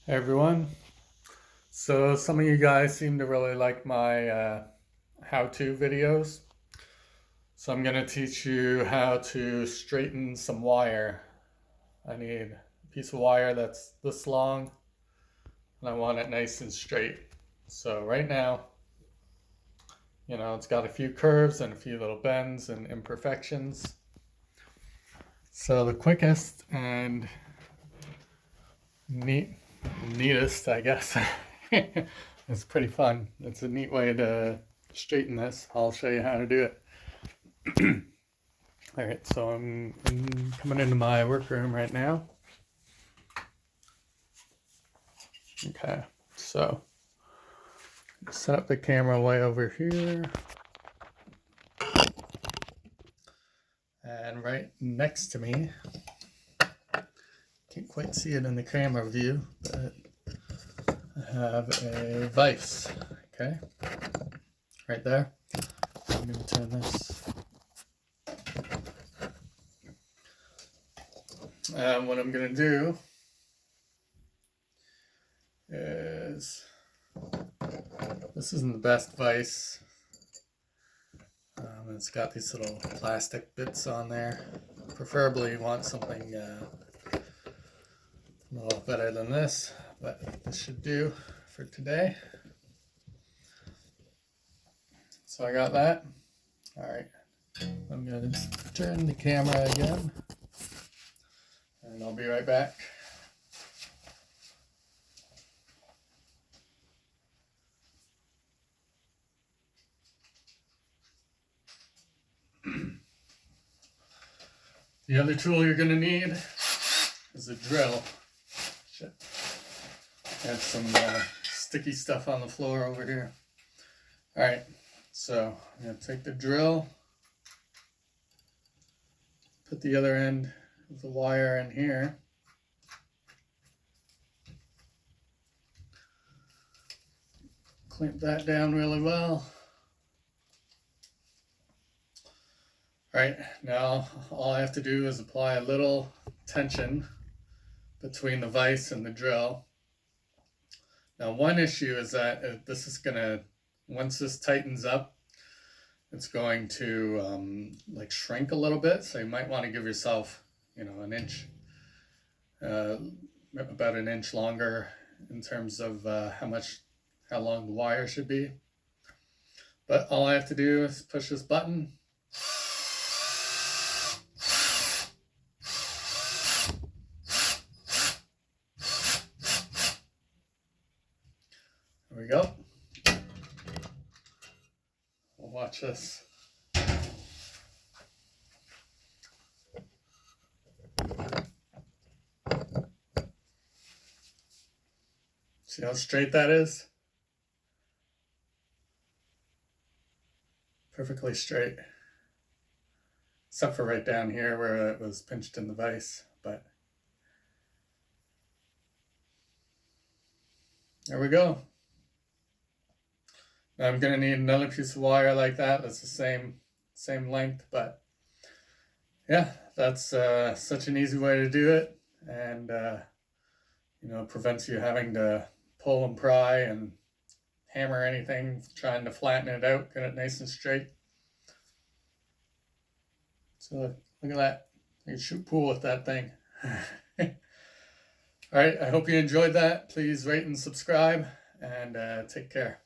Hey everyone. So some of you guys seem to really like my how-to videos. So I'm going to teach you how to straighten some wire. I need a piece of wire that's this long and I want it nice and straight. So right now, it's got a few curves and a few little bends and imperfections. So the quickest and neatest, I guess. It's pretty fun. It's a neat way to straighten this. I'll show you how to do it. All right, so I'm coming into my workroom right now. Okay, so set up the camera way over here. And right next to me, can't quite see it in the camera view, but I have a vise, okay? Right there. I'm gonna turn this. And what I'm gonna do is, this isn't the best vise. It's got these little plastic bits on there. Preferably you want something a little better than this, but this should do for today. So I got that. All right, I'm gonna turn the camera again and I'll be right back. The other tool you're gonna need is a drill. Shit. Had some sticky stuff on the floor over here. All right, so I'm gonna take the drill, put the other end of the wire in here. Clamp that down really well. All right, now all I have to do is apply a little tension between the vise and the drill. Now one issue is that this is gonna, once this tightens up, it's going to like shrink a little bit. So you might want to give yourself, an inch, about an inch longer in terms of how long the wire should be. But all I have to do is push this button. There we go. We'll watch this. See how straight that is? Perfectly straight. Except for right down here where it was pinched in the vise, but there we go. Now I'm gonna need another piece of wire like that. That's the same length, but yeah, that's such an easy way to do it, and prevents you having to pull and pry and hammer anything, trying to flatten it out, get it nice and straight. So look at that. You can shoot pool with that thing. All right, I hope you enjoyed that. Please rate and subscribe, and take care.